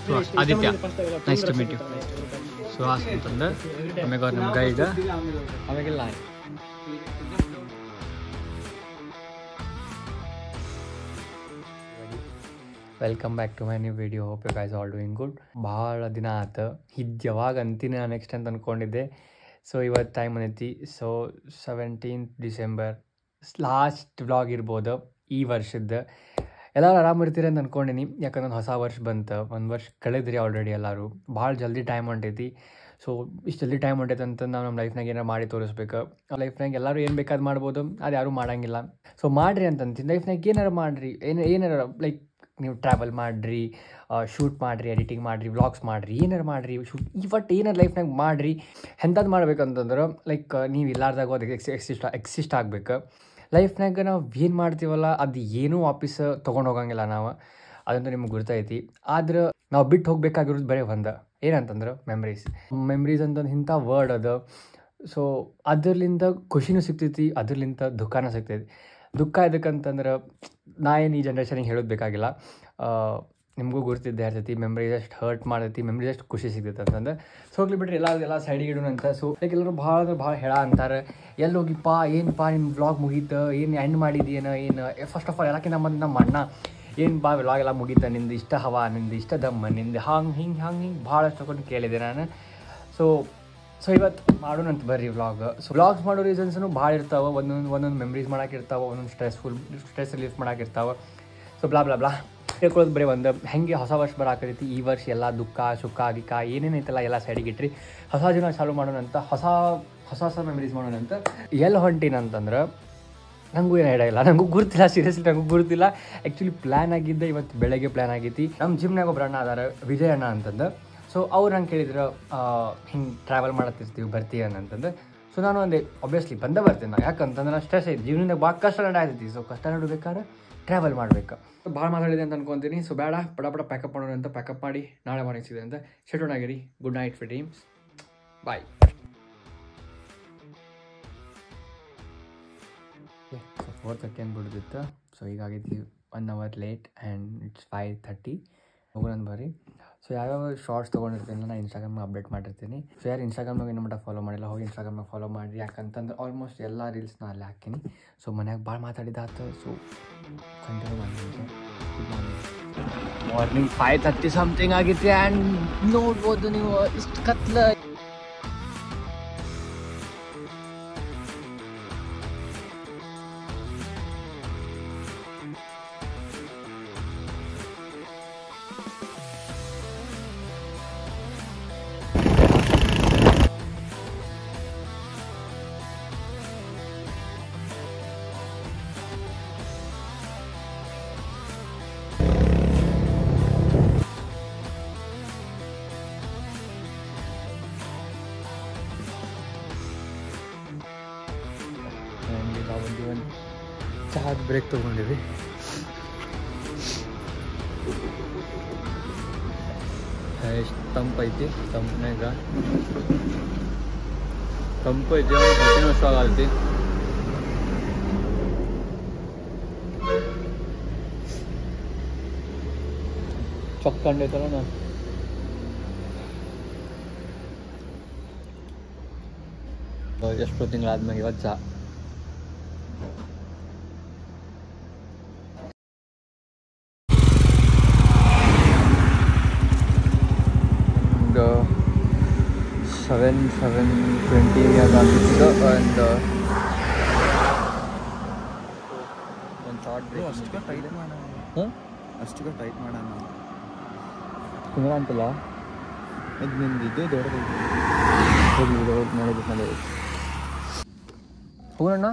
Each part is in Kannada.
Suhas Aditya nice to meet you Suhas ಅಂತಂದು ಆಮೇಲೆ ಅವ್ರು ನಮ್ಮ ಗೈಡ್ ಆಮೇಲೆಲ್ಲ welcome back to my new video. Hope you guys all doing good. ಭಾಳ ದಿನ ಆಯ್ತು ಇದು ಯಾವಾಗ ಅಂತೀನಿ ನೆಕ್ಸ್ಟ್ ಅಂತ ಅಂದ್ಕೊಂಡಿದ್ದೆ. ಸೊ ಇವತ್ತು ಟೈಮ್ ಅನ್ನೈತಿ. So 17th December last vlog ಇರ್ಬೋದು ಈ ವರ್ಷದ್ದು. ಎಲ್ಲರೂ ಆರಾಮಿರ್ತೀರಿ ಅಂತ ಅಂದ್ಕೊಂಡಿನಿ, ಯಾಕಂದ್ರೆ ಹೊಸ ವರ್ಷ ಬಂತು. ಒಂದು ವರ್ಷ ಕಳೆದ್ರಿ ಆಲ್ರೆಡಿ. ಎಲ್ಲರೂ ಭಾಳ ಜಲ್ದಿ ಟೈಮ್ ಹೊಂಟೈತಿ. ಸೊ ಇಷ್ಟು ಜಲ್ದಿ ಟೈಮ್ ಹೊಂಟೈತೆ ಅಂತ ನಾವು ನಮ್ಮ ಲೈಫ್ನಾಗ ಏನಾರು ಮಾಡಿ ತೋರಿಸ್ಬೇಕು. ಲೈಫ್ನಾಗ ಎಲ್ಲರೂ ಏನು ಬೇಕಾದ್ರು ಮಾಡ್ಬೋದು, ಅದು ಯಾರೂ ಮಾಡೋಂಗಿಲ್ಲ. ಸೊ ಮಾಡಿರಿ ಅಂತಂತೀನಿ. ಲೈಫ್ನಾಗ ಏನಾರು ಮಾಡಿರಿ, ಏನಾರು ಲೈಕ್ ನೀವು ಟ್ರಾವೆಲ್ ಮಾಡಿರಿ, ಶೂಟ್ ಮಾಡಿರಿ, ಎಡಿಟಿಂಗ್ ಮಾಡಿರಿ, ವ್ಲಾಗ್ಸ್ ಮಾಡಿರಿ, ಏನಾರು ಮಾಡಿರಿ, ಒಟ್ಟು ಏನಾರು ಲೈಫ್ನಾಗ ಮಾಡಿರಿ. ಎಂಥದ್ದು ಮಾಡ್ಬೇಕಂತಂದ್ರೆ ಲೈಕ್ ನೀವು ಇಲ್ಲಾರ್ದಾಗ ಅದಕ್ಕೆ ಎಕ್ಸಿಸ್ಟ್ ಆಗಬೇಕು. ಲೈಫ್ನಾಗ ನಾವು ಏನು ಮಾಡ್ತೀವಲ್ಲ ಅದು ಏನೂ ವಾಪಸ್ ತೊಗೊಂಡು ಹೋಗಂಗಿಲ್ಲ ನಾವು, ಅದಂತೂ ನಿಮ್ಗೆ ಗೊತ್ತೈತಿ. ಆದ್ರೆ ನಾವು ಬಿಟ್ಟು ಹೋಗ್ಬೇಕಾಗಿರೋದು ಬರೀ ಒಂದು ಏನಂತಂದ್ರೆ ಮೆಮ್ರೀಸ್ ಅಂತಂದು ಇಂಥ ವರ್ಡ್ ಅದು. ಸೊ ಅದರ್ಲಿಂದ ಖುಷಿನೂ ಸಿಗ್ತೈತಿ, ಅದರ್ಲಿಂದ ದುಃಖನೂ ಸಿಗ್ತೈತಿ. ದುಃಖ ಇದಕ್ಕಂತಂದ್ರೆ ನಾ ಏನು ಈ ಜನ್ರೇಷನಿಗೆ ಹೇಳೋದು ಬೇಕಾಗಿಲ್ಲ, ನಿಮಗೂ ಗುರ್ತಿದ್ದೆ ಇರ್ತೈತಿ. ಮೆಮ್ರೀಸ್ ಎಷ್ಟು ಹರ್ಟ್ ಮಾಡ್ತೈತಿ, ಮೆಮ್ರೀಸ್ ಎಷ್ಟು ಖುಷಿ ಸಿಗ್ತೈತೆ ಅಂತಂದು. ಸೊ ಹೋಗ್ಲಿ ಬಿಟ್ರೆ ಎಲ್ಲ ಸೈಡಿಗೆ ಇಡೋಣ ಅಂತ. ಸೊ ಲೈಕ್ ಎಲ್ಲರೂ ಭಾಳ ಹೇಳ ಅಂತಾರೆ, ಎಲ್ಲಿ ಹೋಗಿಪ್ಪ, ಏನಪ್ಪ ನಿಮ್ಮ ವ್ಲಾಗ್ ಮುಗೀತು, ಏನು ಎಂಡ್ ಮಾಡಿದ್ದೀನ, ಏನು ಫಸ್ಟ್ ಆಫ್ ಆಲ್ ಎಲ್ಲಕ್ಕಿಂತ ಮೊದಲು ನಮ್ಮ ಅಣ್ಣ ಏನು ಬಾ ವ್ಲಾಗ್ ಎಲ್ಲ ಮುಗೀತ, ನಿಂದು ಇಷ್ಟ ಹವಾ, ನಿಂದು ಇಷ್ಟ ದಮ್ಮ, ನಿಂದು ಹಿಂಗೆ ಭಾಳಷ್ಟು ತಗೊಂಡು ಕೇಳಿದೆ ನಾನು. ಸೊ ಇವತ್ತು ಮಾಡೋಣಂತ ಬರ್ರಿ ವ್ಲಾಗ್. ಸೊ ವ್ಲಾಗ್ಸ್ ಮಾಡೋ ರೀಸನ್ಸೂ ಭಾಳ ಇರ್ತಾವೆ. ಒಂದೊಂದು ಮೆಮ್ರೀಸ್ ಮಾಡೋಕ್ಕಿರ್ತಾವೆ, ಒಂದೊಂದು ಸ್ಟ್ರೆಸ್ ರಿಲೀಫ್ ಮಾಡೋಕ್ಕಿರ್ತಾವೆ. ಸೊ ಬ್ಲಾ ಹೇಳ್ಕೊಳ್ಳೋದು ಬರೀ ಒಂದು ಹೆಂಗೆ ಹೊಸ ವರ್ಷ ಬರಾಕೈತಿ. ಈ ವರ್ಷ ಎಲ್ಲ ದುಃಖ ಸುಖ ಗಿಕ್ಕ ಏನೇನೈತಲ್ಲ ಎಲ್ಲ ಸೈಡಿಗೆ ಇಟ್ರಿ ಹೊಸ ಜೀವನ ಚಾಲೂ ಮಾಡೋಣಂತ, ಹೊಸ ಮೆಮ್ರೀಸ್ ಮಾಡೋಣಂತ. ಎಲ್ಲಿ ಹೊಂಟೀನಂತಂದ್ರೆ ನನಗೂ ಏನು ಐಡಿಯಾ ಇಲ್ಲ, ನನಗೂ ಗುರ್ತಿಲ್ಲ, ಸೀರಿಯಸ್ಲಿ ನನಗೂ ಗುರ್ತಿಲ್ಲ. ಆ್ಯಕ್ಚುಲಿ ಪ್ಲ್ಯಾನ್ ಆಗಿದ್ದೆ ಇವತ್ತು ಬೆಳಗ್ಗೆ ಪ್ಲ್ಯಾನ್ ಆಗೈತಿ. ನಮ್ಮ ಜಿಮ್ನಾಗ ಒಬ್ಬರು ಅಣ್ಣ ಅದಾರ, ವಿಜಯ್ ಅಣ್ಣ ಅಂತಂದು. ಸೊ ಅವ್ರು ನಂಗೆ ಕೇಳಿದ್ರು ಹಿಂಗೆ ಟ್ರಾವೆಲ್ ಮಾಡತ್ತಿರ್ತೀವಿ ಬರ್ತೀವಿ ಅಂತಂದು. ಸೊ ನಾನು ಒಂದೇ ಆಬ್ವಿಯಸ್ಲಿ ಬರ್ತೀನಿ ನಾನು, ಯಾಕಂತಂದ್ರೆ ನಾನು ಸ್ಟ್ರೆಸ್ ಐತಿ, ಜೀವನದಾಗ ಭಾಳ ಕಷ್ಟ ನಡಾಯ್ತೈತಿ. ಸೊ ಕಷ್ಟ ನಡಬೇಕಾದ್ರೆ ಟ್ರಾವೆಲ್ ಮಾಡಬೇಕು. ಭಾಳ ಮಾತಾಡಿದೆ ಅಂತ ಅನ್ಕೊತೀನಿ. ಸೊ ಬೇಡ ಪಡ ಪ್ಯಾಕಪ್ ಮಾಡೋಣ ಅಂತ ಪ್ಯಾಕಪ್ ಮಾಡಿ ನಾಳೆ ಮಾರ್ನಿಂಗ್ ಸಿಗಿದೆ ಅಂತ. ಶೆಟ್ರೋನ್ ಆಗಿರಿ. Good night for dreams. Bye. So 4:30 ಅಂದ್ಬಿಡ್ದಿತ್ತು. ಸೊ ಹೀಗಾಗೈತಿ 1 hour ಲೇಟ್ ಆ್ಯಂಡ್ ಇಟ್ಸ್ 5:30. ಹೋಗೋಣ ಬರ್ರಿ. ಸೊ ಯಾವ್ಯಾವ ಶಾರ್ಟ್ಸ್ ತೊಗೊಂಡಿರ್ತೀನಿ ನಾನು ಇನ್ಸ್ಟಾಗ್ರಾಮ್ಗೆ ಅಪ್ಡೇಟ್ ಮಾಡಿರ್ತೀನಿ. ಸೊ ಯಾರು ಇನ್ಸ್ಟಾಗ್ರಾಮ್ನಾಗ ಏನು ಮಟ್ಟ ಫಾಲೋ ಮಾಡಿಲ್ಲ, ಹೋಗಿ ಇನ್ಸ್ಟಾಗ್ರಾಮ್ನಾಗ ಫಾಲೋ ಮಾಡಿರಿ. ಯಾಕಂತಂದ್ರೆ ಆಲ್ಮೋಸ್ಟ್ ಎಲ್ಲ ರೀಲ್ಸ್ನ ಅಲ್ಲೇ ಹಾಕೀನಿ. ಸೊ ಮನ್ಯಾಗ ಭಾಳ ಮಾತಾಡಿದಾತು. ಸೊ ಕಂಟಿನ್ಯೂ ಮಾಡಿ. ಗುಡ್ ಮಾರ್ನಿಂಗ್ 5:30 ಸಮಥಿಂಗ್ ಆಗಿತ್ತು. ಆ್ಯಂಡ್ ನೋಡ್ಬೋದು ನೀವು ಇಷ್ಟು ಕತ್ಲ. ಚಹಾದ ಬ್ರೇಕ್ ತೊಗೊಂಡಿವಿ. ಎಷ್ಟು ತಂಪೈತಿ, ತಂಪನಾಗ ತಂಪೈತಿ, ಹೊಟ್ಟೆನೂ ಅಷ್ಟಾಗಲ್ತಿ. ಚೊಕ್ಕಂಡೈತಲ್ಲ ನಾನು. ಎಷ್ಟೋ ತಿಂಗಳಾದ್ಮೇಲೆ ಇವತ್ತು ಚಹಾ. ಒಂದು 7:20 ಆಗಿತ್ತು. ಆ್ಯಂಡ್ ಒಂದು ಶಾರ್ಟ್ ಬ್ರೇಕ್. ಅಷ್ಟು ಟೈಟ್ ಮಾಡೋಣ ತಿಂಗಳ ಅಂತಲ್ಲ, ಇದು ನಿಂದಿದ್ದು ದೊಡ್ಡದು ನೋಡೋದು ಹೋಗೋಣ.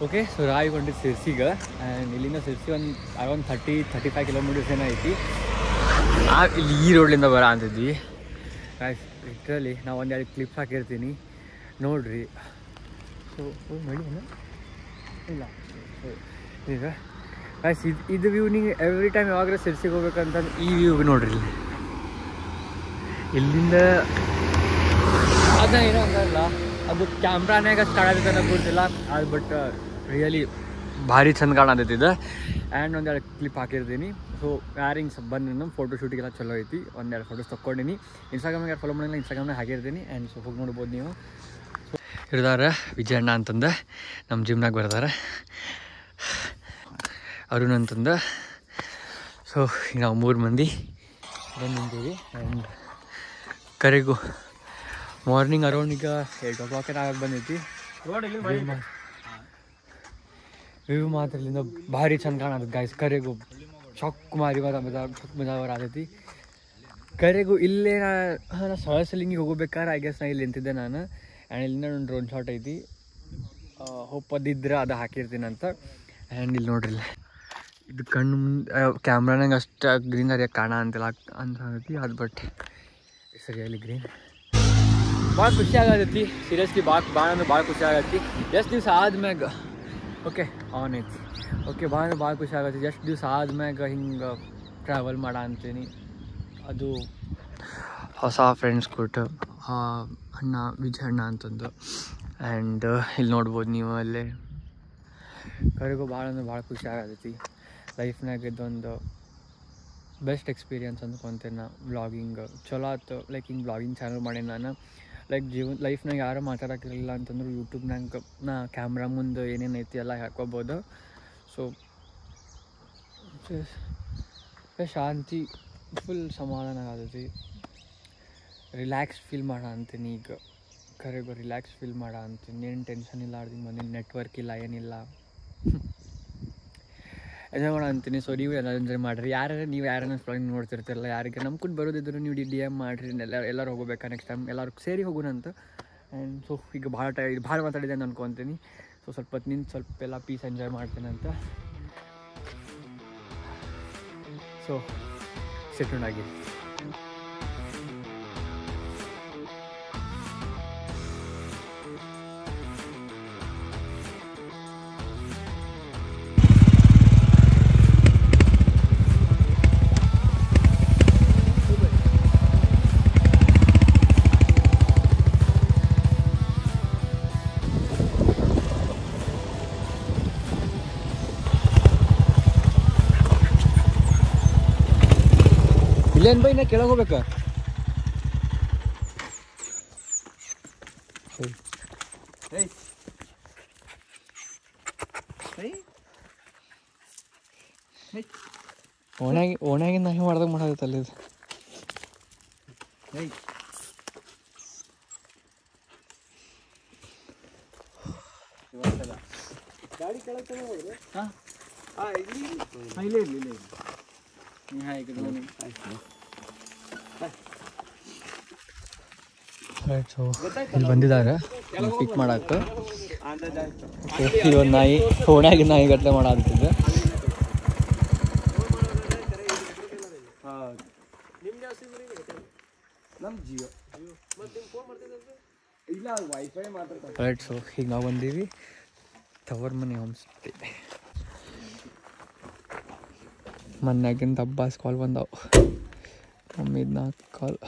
ಓಕೆ. ಸೊ ರಾಯಗೊಂಡಿದ್ದು ಸಿರ್ಸಿಗೆ. ಆ್ಯಂಡ್ ಇಲ್ಲಿಂದ ಸಿರ್ಸಿ ಒಂದು ಅರೌಂಡ್ 30-35 ಕಿಲೋಮೀಟರ್ಸ್ ಏನೋ ಐತಿ. ಇಲ್ಲಿ ಈ ರೋಡ್ಲಿಂದ ಬರ ಅಂತಿದ್ವಿ. ಲಿಟ್ರಲಿ ನಾವು 1-2 ಕ್ಲಿಪ್ಸ್ ಹಾಕಿರ್ತೀನಿ ನೋಡ್ರಿ. ಸೊ ಮಳೆನಾ ಇಲ್ಲ. ಈಗ ಗೈಸ್ ಇದು ವ್ಯೂ ನೀವು ಎವ್ರಿ ಟೈಮ್ ಯಾವಾಗಲೂ ಸಿರ್ಸಿಗೆ ಹೋಗ್ಬೇಕಂತ ಈ ವ್ಯೂ ನೋಡ್ರಿ ಇಲ್ಲಿ. ಇಲ್ಲಿಂದ ಅದನ್ನ ಏನೋ ಅಂತಾರಲ್ಲ, ಅದು ಕ್ಯಾಮ್ರಾನಾಗ ಅಷ್ಟು ಕಾಣತ್ತೆ ಅನ್ನೋ ಗೊತ್ತಿಲ್ಲ, ಅದು ಬಟ್ ರಿಯಲಿ ಭಾರಿ ಚಂದ ಕಾಣತೈತಿದೆ. ಆ್ಯಂಡ್ ಒಂದೆರಡು ಕ್ಲಿಪ್ ಹಾಕಿರ್ತೀನಿ. ಸೊ ಯಾರಿಂಗ್ ಬಂದು ನಮ್ಮ ಫೋಟೋ ಶೂಟಿಗೆಲ್ಲ ಚಲೋ ಐತಿ. ಒಂದೆರಡು ಫೋಟೋಸ್ ತೊಗೊಂಡಿನಿ. ಇನ್ಸ್ಟಾಗ್ರಾಮಿಗೆ ಯಾರು ಫಾಲೋ ಮಾಡಿಲ್ಲ, ಇನ್ಸ್ಟಾಗ್ರಾಮ್ನಾಗ ಹಾಕಿರ್ತೀನಿ. ಆ್ಯಂಡ್ ಸೊ ಹೋಗಿ ನೋಡ್ಬೋದು ನೀವು. ಸೊ ಇರ್ದಾರೆ ವಿಜಯಣ್ಣ ಅಂತಂದು ನಮ್ಮ ಜಿಮ್ನಾಗ ಬರ್ತಾರೆ, ಅರುಣ್ ಅಂತಂದು. ಸೊ ಈಗ ನಾವು 3 ಮಂದಿ ಬಂದು ನಿಂತೀವಿ. ಆ್ಯಂಡ್ ಕರೆಗೂ ಮಾರ್ನಿಂಗ್ ಅರೌಂಡ್ ಈಗ 8 o'clock ಆಗಕ್ಕೆ ಬಂದೈತಿ. ವ್ಯೂ ಮಾತ್ರ ಇಲ್ಲಿಂದ ಭಾರಿ ಚಂದ ಕಾಣತ್ತೆ ಗೈಸ್. ಕರೆಗೂ ಚೊಕ್ ಮಾರಿ ಚೊಕ್ ಮಜಾವರ ಆದೈತಿ. ಕರೆಗೂ ಇಲ್ಲೇ ನಾನು ಸೊಳಸಲಿಂಗಿಗೆ ಹೋಗ್ಬೇಕಾದ್ರೆ ಐ ಗೆಸ್ ನಾ ಇಲ್ಲಿ ನಿಂತಿದ್ದೆ ನಾನು. ಆ್ಯಂಡ್ ಇಲ್ಲಿಂದ ಒಂದು ಡ್ರೋನ್ ಶಾಟ್ ಐತಿ, ಹೋಪದಿದ್ರೆ ಅದು ಹಾಕಿರ್ತೀನಿ ಅಂತ. ಆ್ಯಂಡ್ ಇಲ್ಲಿ ನೋಡ್ರಿ, ಇದು ಕಣ್ಣು ಮುಂದೆ ಕ್ಯಾಮ್ರಾನಾಗ ಅಷ್ಟು ಗ್ರೀನರಿ ಕಾಣ ಅಂತಿಲ್ಲ ಅಂತ ಅದು, ಬಟ್ ಸರಿಯಾಗಿ ಗ್ರೀನ್ ಭಾಳ ಖುಷಿ ಆಗತ್ತೈತಿ. ಸೀರಿಯಸ್ಲಿ ಭಾಳ ಅಂದ್ರೆ ಭಾಳ ಖುಷಿ ಆಗತ್ತಿ. ಎಷ್ಟು ದಿವಸ ಆದ್ಮ್ಯಾಗ ಓಕೆ ಆನ್ ಐತಿ. ಓಕೆ ಭಾಳ ಖುಷಿ ಆಗತ್ತೆ. ಎಷ್ಟು ದಿವಸ ಆದ್ಮ್ಯಾಗ ಹಿಂಗೆ ಟ್ರಾವೆಲ್ ಮಾಡ ಅಂತೀನಿ. ಅದು ಹೊಸ ಫ್ರೆಂಡ್ಸ್ ಕೊಟ್ಟು ಅಣ್ಣ ವಿಜಯಣ್ಣ ಅಂತಂದು. ಆ್ಯಂಡ್ ಇಲ್ಲಿ ನೋಡ್ಬೋದು ನೀವು, ಅಲ್ಲೇ ಕರೆಗೂ ಭಾಳ ಅಂದ್ರೆ ಭಾಳ ಖುಷಿ ಆಗತೈತಿ. ಲೈಫ್ನಾಗ ಇದೊಂದು ಬೆಸ್ಟ್ ಎಕ್ಸ್ಪೀರಿಯನ್ಸ್ ಅಂದ್ಕೊತೀನಿ ನಾ. ವ್ಲಾಗಿಂಗ್ ಚಲೋ ಆಯ್ತು. ಲೈಕ್ ಹಿಂಗೆ ವ್ಲಾಗಿಂಗ್ ಚಾನಲ್ ಮಾಡೀನಿ ನಾನು. ಲೈಕ್ ಲೈಫ್ನಾಗ ಯಾರು ಮಾತಾಡೋಕ್ಕಿರಲಿಲ್ಲ ಅಂತಂದ್ರೆ ಯೂಟ್ಯೂಬ್ನಾಗ ನಾ ಕ್ಯಾಮ್ರಾ ಮುಂದೆ ಏನೇನೈತಿ ಎಲ್ಲ ಹಾಕ್ಕೋಬೋದು. ಸೊ ಶಾಂತಿ, ಫುಲ್ ಸಮಾಧಾನ ಆಗತೈತಿ. ರಿಲ್ಯಾಕ್ಸ್ ಫೀಲ್ ಮಾಡೋ ಅಂತೀನಿ. ಈಗ ಕರೆಗೂ ರಿಲ್ಯಾಕ್ಸ್ ಫೀಲ್ ಮಾಡೋ ಅಂತೀನಿ. ಏನು ಟೆನ್ಷನ್ ಇಲ್ಲ, ಅರ್ದಿಂಗ್ ಬಂದಿನ ನೆಟ್ವರ್ಕ್ ಇಲ್ಲ, ಏನಿಲ್ಲ, ಎಂಜಾಯ್ ಮಾಡೋ ಅಂತೀನಿ. ಸೊ ನೀವು ಎಲ್ಲ ಎಂಜಾಯ್ ಮಾಡಿರಿ. ನೀವು ಯಾರನ್ನ ವ್ಲಾಗಿಂಗ್ ನೋಡ್ತಿರ್ತಿರಲ್ಲ, ಯಾರಿಗೆ ನಮ್ಮ ಕೂಡ ಬರೋದಿದ್ರು ನೀವು DM ಮಾಡಿರಿ. ಎಲ್ಲರೂ ಹೋಗ್ಬೇಕಾ ನೆಕ್ಸ್ಟ್ ಟೈಮ್ ಎಲ್ಲರೂ ಸೇರಿ ಹೋಗೋಣ ಅಂತ. ಆ್ಯಂಡ್ ಸೊ ಈಗ ಭಾಳ ಮಾತಾಡಿದೆ ಅಂತ ಅನ್ಕೊತೀನಿ. ಸೊ ಸ್ವಲ್ಪ ಹೊತ್ತು ನಿಂತು ಸ್ವಲ್ಪ ಎಲ್ಲ ಪೀಸ್ ಎಂಜಾಯ್ ಮಾಡ್ತೀನಿ ಅಂತ. ಸೊ ಸೆಟ್ಯೂನ್ ಆಗಿ ಇಲ್ಲೇನು ಬೈ ನಾ ಕೆಳಗೆ ಹೋಗ್ಬೇಕಾ? ಓಣ್ಯಾಗಿಂದ ನಾ ಹಿಂಗೆ ಮಾಡ್ದಾಗ ಮಾಡೋದೈತಲ್ಲ ಇದು. ಗಾಡಿ ಕೆಳಗೆ ಹೋಗ್ರಿ. ಹಾಂ ಇಲ್ಲೇ ಇರಲಿ. ಸೊ ಇಲ್ಲಿ ಬಂದಿದ್ದಾರೆ ಪಿಕ್ ಮಾಡಕ್ಕೆ. ಇಲ್ಲೊಂದು ನಾಯಿ ಓಣ್ಯಾಗಿನ ನಾಯಿ ಗಟ್ಟಲೆ ಮಾಡಾಗ್ತಿದ್ದೆ. ರೈಟ್. ಸೊ ಈಗ ನಾವು ಬಂದೀವಿ ತವರ್ ಮನೆ ಹೋಮ್ ಸ್ಟೇ. ಮೊನ್ನೆಗಿಂತ ಅಬ್ಬಾಸ್ ಕಾಲ್ ಬಂದಾವ, ಮಮ್ಮಿದ್ 4 ಕಾಲ್.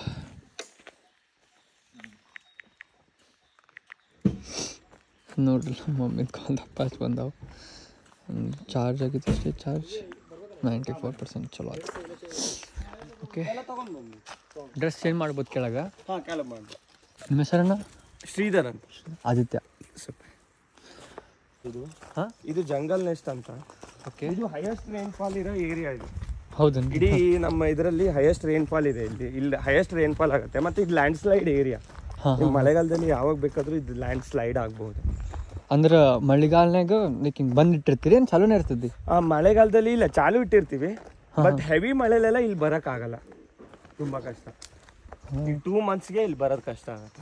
ನೋಡ್ರಿ ಮಮ್ಮಿದ ಕಾಲ್ ಅಬ್ಬಾಸ್ ಬಂದಾವ. ಚಾರ್ಜ್ ಆಗಿತ್ತು ಅಷ್ಟೇ, ಚಾರ್ಜ್ 94%. ಚಲೋ ಆಯ್ತು. ಓಕೆ, ಡ್ರೆಸ್ ಚೇಂಜ್ ಮಾಡ್ಬೋದು ಕೆಳಗೆ. ನಿಮ್ಮ ಹೆಸರನ್ನ? ಶ್ರೀಧರ್ ಅಂತ. ಆದಿತ್ಯ. ಇದು ಜಂಗಲ್ ನೆಸ್ಟ್ ಅಂತ. ಓಕೆ, ಇದು ಹೈಯೆಸ್ಟ್ ರೈನ್ಫಾಲ್ ಇರೋ ಏರಿಯಾ ಇದು. ಹೌದು, ಇಡೀ ನಮ್ಮ ಇದರಲ್ಲಿ ಹೈಯೆಸ್ಟ್ ರೈನ್ಫಾಲ್ ಇದೆ. ಇಲ್ಲಿ ಹೈಯೆಸ್ಟ್ ರೈನ್ಫಾಲ್ ಆಗುತ್ತೆ. ಮತ್ತೆ ಇದು ಲ್ಯಾಂಡ್ ಸ್ಲೈಡ್ ಏರಿಯಾ. ಮಳೆಗಾಲದಲ್ಲಿ ಯಾವಾಗ ಬೇಕಾದ್ರೂ ಇದು ಲ್ಯಾಂಡ್ ಸ್ಲೈಡ್ ಆಗ್ಬಹುದು. ಅಂದ್ರೆ ಮಳೆಗಾಲನಾಗ ಹಿಂಗೆ ಬಂದಿಟ್ಟಿರ್ತೀರಿ, ಏನು ಚಾಲೂನೇ ಇರ್ತದೆ? ಮಳೆಗಾಲದಲ್ಲಿ ಇಲ್ಲ, ಚಾಲು ಇಟ್ಟಿರ್ತೀವಿ. ಬಟ್ ಹೆವಿ ಮಳೆಲೆಲ್ಲ ಇಲ್ಲಿ ಬರಕ್ ಆಗಲ್ಲ, ತುಂಬಾ ಕಷ್ಟ. 2 monthsಗೆ ಇಲ್ಲಿ ಬರೋದು ಕಷ್ಟ ಆಗುತ್ತೆ.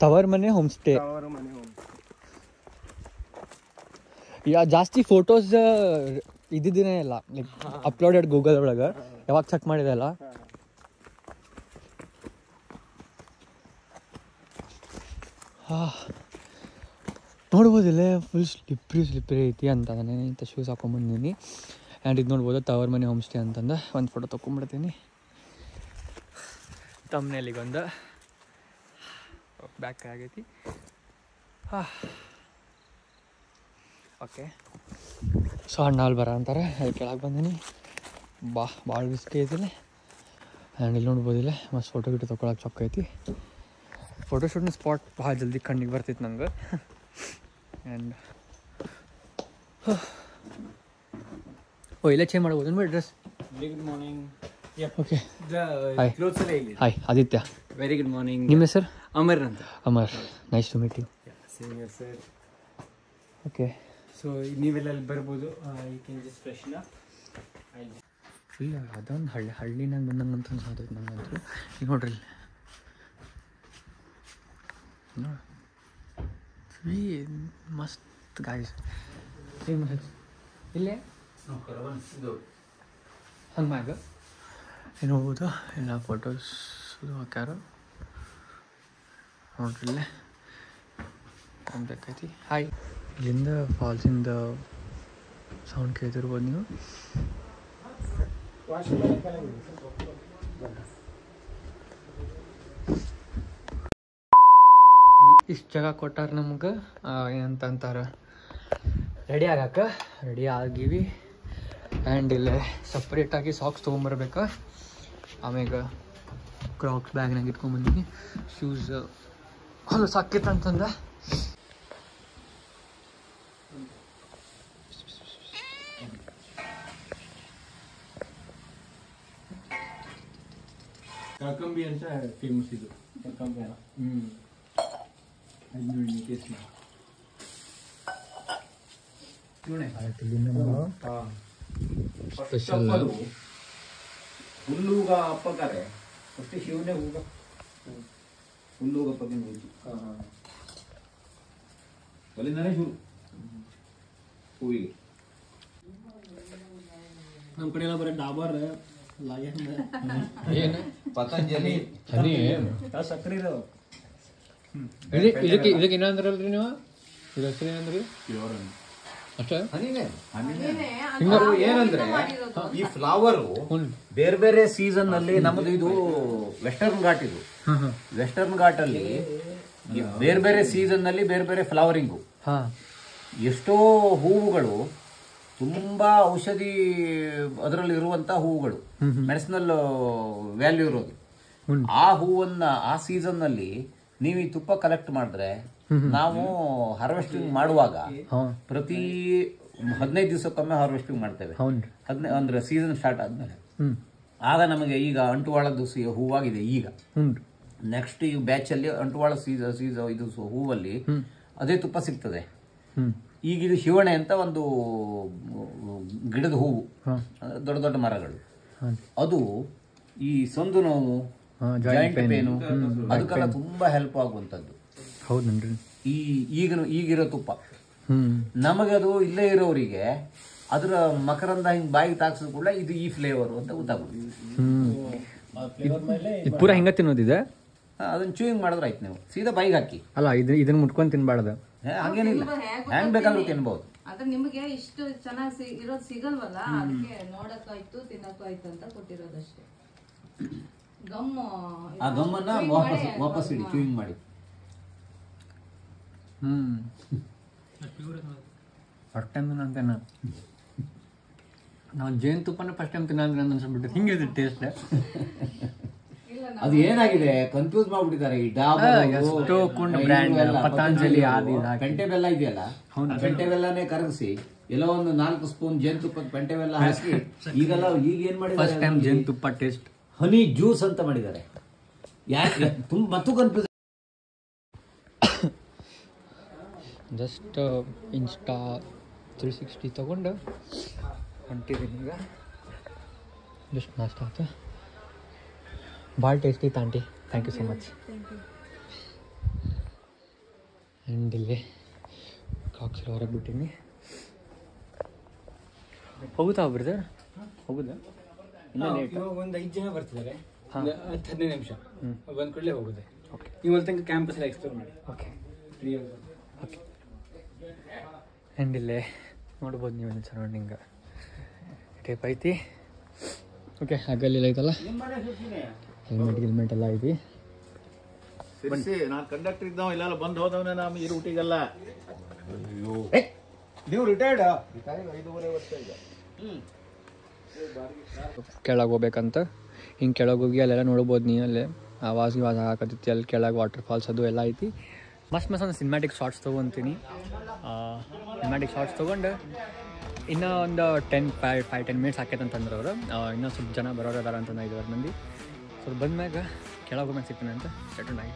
ತವರ್ ಮನೆ ಹೋಮ್ ಸ್ಟೇ. ಜಾಸ್ತಿ ಫೋಟೋಸ್ ಇದ್ದಿದ್ದೇನೆ ಇಲ್ಲ, ಲೈಕ್ ಅಪ್ಲೋಡೆಡ್ ಗೂಗಲ್ ಒಳಗೆ. ಯಾವಾಗ ಚೆಕ್ ಮಾಡಿದೆ ಅಲ್ಲ. ನೋಡ್ಬೋದಿಲ್ಲ ಫುಲ್ ಸ್ಲಿಪ್ರಿ ಐತಿ ಅಂತ ನಾನು ಇಂಥ ಶೂಸ್ ಹಾಕೊಂಬಂದಿನಿ. ಆ್ಯಂಡ್ ಇದು ನೋಡ್ಬೋದು ತವರ್ ಮನೆ ಹೋಮ್ ಸ್ಟೇ ಅಂತಂದು ಒಂದು ಫೋಟೋ ತೊಗೊಂಬಿಡ್ತೀನಿ. ತಮ್ಮನೇಲಿಗೊಂದು ಬ್ಯಾಕ್ ಆಗೈತಿ. ಓಕೆ, ಸೊ ಅಣ್ಣಾಲ್ ಬರ ಅಂತಾರೆ, ಅಲ್ಲಿ ಕೆಳಗೆ ಬಂದೀನಿ. ಭಾಳ ರಿಸ್ಕ್ ಐತಿಲ್ಲ. ಆ್ಯಂಡ್ ಇಲ್ಲಿ ನೋಡ್ಬೋದಿಲ್ಲ ಮಸ್ತ್ ಫೋಟೋ ಗಿಟೋ ತೊಗೊಳಕ್ಕೆ ಚೊಕ್ಕ ಐತಿ. ಫೋಟೋಶೂಟ್ನ ಸ್ಪಾಟ್ ಭಾಳ ಜಲ್ದಿ ಕಣ್ಣಿಗೆ ಬರ್ತೈತೆ ನಂಗೆ. ಆ್ಯಂಡ್ ಇಲ್ಲೇ ಚೇಂಜ್ ಮಾಡ್ಬೋದು ನೋಡಿ dress. Good morning. Okay, hi. Clothes ಎಲ್ಲ ಇಲ್ಲಿ. Hi Aditya. Very good morning. ನಿಮ್ಮ ಹೆಸರು? ಅಮರ್ ಅಂತ. Amar, nice to meet you. Same here sir. Okay, so ನೀವೆಲ್ಲ ಅಲ್ಲಿ ಬರ್ಬೋದು. You can just freshen up. Full ಅದೊಂದು ಹಳ್ಳಿನಾಗ ಬಂದಂಗೆ ಅಂತ ಅನ್ಸೋದೈತೆ ನಂಗಂತೂ. ಈಗ ನೋಡ್ರಿ ನೋಡಿ ಮಸ್ತ್ ಗಾಯ್ಸ್. ಇಲ್ಲೇ ಹಂಗೆ ಮ್ಯಾಗ ಏನು ಹೋಗ್ಬೋದು. ಎಲ್ಲ ಫೋಟೋಸ್ ಹಾಕ್ಯಾರ ನೋಡ್ರಿ. ಇಲ್ಲೇ ಬೇಕಾಯ್ತಿ. ಹಾಯ್, ಇಲ್ಲಿಂದ ಫಾಲ್ಸಿಂದ ಸೌಂಡ್ ಕೇಳ್ತಿರ್ಬೋದು ನೀವು. ಇಷ್ಟು ಜಾಗ ಕೊಟ್ಟಾರ ನಮ್ಗೆ. ಏನಂತ ಅಂತಾರೆ, ರೆಡಿ ಆಗಿವಿ. ಆ್ಯಂಡ್ ಇಲ್ಲೇ ಸಪ್ರೇಟಾಗಿ ಸಾಕ್ಸ್ ತೊಗೊಂಬರ್ಬೇಕು. ಆಮ್ಯಾಗ ಕ್ರಾಕ್ಸ್ ಬ್ಯಾಗ್ನಾಗ ಇಟ್ಕೊಂಬಂದಿನಿ. ಶೂಸ್ ಹೊಲ ಸಾಕೈತಂತಂದ. ಕಳ್ಕಂಬಿ ಅಂತ ಫೇಮಸ್ ಇದು. ಕಳ್ಕಂಬಿ ಟೇಸ್ಟ್ ಸ್ಪೆಷಲ್ ಹುಲ್ಲೂಗ ಅಪ್ಪಕಾರೆ ಫಸ್ಟ್ ಶಿವನೇ ಹೂಗ ಹುಲ್ಲೂಗ ಅಪ್ಪಗೆ ಮೂಜಿ ಅಲ್ಲಿಂದಾನೆ ಶುರು ಹೂವಿಗೆ. ನಮ್ಮ ಕಡೆ ಎಲ್ಲ ಬರೀ ಡಾಬರ್ ಏನು ಪತಂಜಲಿ ಹನಿ ಸಕ್ಕರೆ ಇದಾವ. ಇದಕ್ಕೆ ಏನಂದ್ರಲ್ರಿ ನೀವು? ಇದು ಹೆಸರು ಏನಂದ್ರಿ? ಅಷ್ಟೇ ಹನಿನೇ ಏನಂದ್ರೆ ಈ ಫ್ಲವರು ಬೇರೆ ಬೇರೆ ಸೀಸನ್ ನಲ್ಲಿ ನಮ್ಮದು ಇದು ವೆಸ್ಟರ್ನ್ ಘಾಟ್. ಇದು ವೆಸ್ಟರ್ನ್ ಘಾಟ್ ಅಲ್ಲಿ ಬೇರೆ ಬೇರೆ ಸೀಸನ್ ನಲ್ಲಿ ಬೇರೆ ಬೇರೆ ಫ್ಲವರಿಂಗು. ಎಷ್ಟೋ ಹೂವುಗಳು ತುಂಬಾ ಔಷಧಿ ಅದರಲ್ಲಿ ಇರುವಂತ ಹೂವುಗಳು, ಮೆಡಿಸಿನಲ್ ವ್ಯಾಲ್ಯೂ ಇರೋದು. ಆ ಹೂವನ್ನ ಆ ಸೀಸನ್ ನಲ್ಲಿ ನೀವು ಈ ತುಪ್ಪ ಕಲೆಕ್ಟ್ ಮಾಡಿದ್ರೆ, ನಾವು ಹಾರ್ವೆಸ್ಟಿಂಗ್ ಮಾಡುವಾಗ ಪ್ರತಿ 15 ದಿವಸಕ್ಕೊಮ್ಮೆ ಹಾರ್ವೆಸ್ಟಿಂಗ್ ಮಾಡ್ತೇವೆ. ಅಂದ್ರೆ ಸೀಸನ್ ಸ್ಟಾರ್ಟ್ ಆದ್ಮೇಲೆ ಆಗ ನಮಗೆ ಈಗ ಅಂಟುವಾಳದ್ದು ಹೂವಾಗಿದೆ. ಈಗ ನೆಕ್ಸ್ಟ್ ಈ ಬ್ಯಾಚ್ ಅಲ್ಲಿ ಅಂಟುವಾಳ ಇದು ಹೂವಲ್ಲಿ ಅದೇ ತುಪ್ಪ ಸಿಗ್ತದೆ. ಈಗ ಇದು ಶಿವಣೆ ಅಂತ ಒಂದು ಗಿಡದ ಹೂವು, ದೊಡ್ಡ ದೊಡ್ಡ ಮರಗಳು. ಅದು ಈ ಸಂದು ನೋವು, ಜಾಯಿಂಟ್ ಪೇನು ಅದಕ್ಕೆಲ್ಲ ತುಂಬಾ ಹೆಲ್ಪ್ ಆಗುವಂತದ್ದು. ಹೌದನ್ರಿ. ಈಗಿರೋ ತುಪ್ಪ ನಮಗೆ ಅದು ಇಲ್ಲೇ ಇರೋರಿಗೆ ಅದ್ರ ಮಕರಂದ ಹಿಂಗ್ ಬಾಯಿಗೆ ತಾಕ್ಸಿದ್ ಕೂಡ ಇದು ಈ ಫ್ಲೇವರ್ ಅಂತ ಗೊತ್ತಾಗುತ್ತೆ. ಪೂರಾ ಹಿಂಗ ತಿನ್ನೋದಿದೆ. ಅದನ್ನ ಚೂಯಿಂಗ್ ಮಾಡಿದ್ರೆ ಆಯ್ತು. ನೀವು ಸೀದಾ ಬಾಯಿಗೆ ಹಾಕಿ. ಅಲ್ಲ, ಇದನ್ನ ಮುಟ್ಕೊಂಡ್ ತಿನ್ಬಾರ್ದು. ಹಂಗೇನಿಲ್ಲ, ಹೆಂಗ್ ಬೇಕಾದ್ರೂ ತಿನ್ಬಹುದು. ಅದ್ರ ನಿಮಗೆ ಇಷ್ಟು ಚೆನ್ನಾಗಿ ಇರೋದು ಸಿಗಲ್ವಲ್ಲ, ಅದಕ್ಕೆ ನೋಡಕ್ಕಾಯ್ತು ತಿನ್ನಕ್ಕಾಯ್ತು ಅಂತ ಕೊಟ್ಟಿರೋದಷ್ಟೇ. ಆ ಗಮ್ಮನ್ನ ವಾಪಸ್ ಇಡಿ, ಚೂಯಿಂಗ್ ಮಾಡಿ. ಫಸ್ಟ್ ಟೈಮ್ ಅಂತೇನ ನಾವು ಜೇನುತುಪ್ಪನ ಫಸ್ಟ್ ಟೈಮ್ ತಿನ್ನಂದ್ರೆ ಅನ್ಸ್ಬಿಟ್ಟು ಹಿಂಗಿದೆ ಟೇಸ್ಟ್. ಅದು ಏನಾಗಿದೆ, ಕನ್ಫ್ಯೂಸ್ ಮಾಡ್ಬಿಟ್ಟಿದ್ದಾರೆ. ಈ ಎಷ್ಟೋ ಕುಂಡ್ ಬ್ರ್ಯಾಂಡ್, ಪತಾಂಜಲಿ, ಪೆಂಟೆ ಬೆಲ್ಲ ಇದೆಯಲ್ಲ, ಪೆಂಟೆ ಬೆಲ್ಲನೇ ಕರಗಿಸಿ ಎಲ್ಲೋ ಒಂದು 4 ಸ್ಪೂನ್ ಜೇನುತುಪ್ಪದ ಪೆಂಟೆ ಬೆಲ್ಲ ಹಾಕಿ ಈಗೆಲ್ಲ ಈಗ ಏನ್ ಮಾಡಿದ್ದಾರೆ, ಫಸ್ಟ್ ಟೈಮ್ ಜೇನುತುಪ್ಪ ಟೇಸ್ಟ್ ಹನಿ ಜ್ಯೂಸ್ ಅಂತ ಮಾಡಿದ್ದಾರೆ. ಯಾಕೆ ಮತ್ತು ಕನ್ಫ್ಯೂಸ್. ಜಸ್ಟ್ ಇನ್ಸ್ಟಾ 360 ತಗೊಂಡು ಹೊಂಟಿದ್ದೀನಿ ಈಗ. ಜಸ್ಟ್ ನಾಷ್ಟ ಆಯ್ತು. ಭಾಳ ಟೇಸ್ಟಿ ಇತ್ತು aunty, thank you so much. And ಇಲ್ಲಿ ಕಾಕ್ಸ್ ಹೊರಗೆ ಬಿಟ್ಟಿನಿ. ಹೋಗುತ್ತಾ ಬ್ರದರ್? ಹೋಗುದಾ? ಇವಾಗ ಒಂದು 5 ಜನ ಬರ್ತಿದ್ದಾರೆ, 10-15 ನಿಮಿಷ ಬಂದ ಕೂಡಲೇ ಹೋಗುತ್ತೆ. ನೀವು ಅಲ್ಲಿ ತನಕ ಕ್ಯಾಂಪಸ್ ಎಲ್ಲ ಎಕ್ಸ್ಪ್ಲೋರ್ ಮಾಡಿ. ಓಕೆ, ಓಕೆ ಆ್ಯಂಡ್ ಇಲ್ಲೇ ನೋಡ್ಬೋದು ನೀವು ಸರೌಂಡಿಂಗ್ ಟೇಪ್ ಐತಿ. ಓಕೆ ಹಾಗಲ್ಲಿ ಐತಲ್ಲ ಹೆಲ್ಮೆಟ್ ಎಲ್ಲ ಐತಿ. ನಾನು ಕಂಡಕ್ಟರ್ ಇದ್ದಾವ ಇಲ್ಲ ಬಂದು ಹೋದವನೇ ನಾವು ಈ ರೂಟಿಗೆಲ್ಲ. ನೀವು ರಿಟೈರ್ಡ್ 5.5 ವರ್ಷ ಈಗ. ಕೆಳಗೆ ಹೋಗ್ಬೇಕಂತ ಹಿಂಗೆ ಕೆಳಗೆ ಹೋಗಿ ಅಲ್ಲೆಲ್ಲ ನೋಡ್ಬೋದು ನೀವು. ಅಲ್ಲೇ ಆವಾಜ್ ಹಾಕತ್ತೈತಿ, ಅಲ್ಲಿ ಕೆಳಗೆ ವಾಟರ್ ಫಾಲ್ಸ್ ಅದು ಎಲ್ಲ ಐತಿ. ಮಸ್ತ್ ಒಂದು ಸಿನಿಮ್ಯಾಟಿಕ್ ಶಾರ್ಟ್ಸ್ ತೊಗೊತೀನಿ. ಸಿನಿಮ್ಯಾಟಿಕ್ ಶಾರ್ಟ್ಸ್ ತೊಗೊಂಡು ಇನ್ನೂ ಒಂದು 10 ಮಿನಿಟ್ಸ್ ಆಕೈತೆ ಅಂತಂದ್ರೆ ಅವರು ಇನ್ನೂ ಸ್ವಲ್ಪ ಜನ ಬರೋರು ಅದಾರ ಅಂತ 5 ಮಂದಿ. ಸ್ವಲ್ಪ ಬಂದ್ಮ್ಯಾಗ ಕೆಳಗೆ ಹೋಗ್ಬೇಕು ಸಿಗ್ತೀನಿ ಅಂತ ಸೆಟಲ್ ಆಗಿ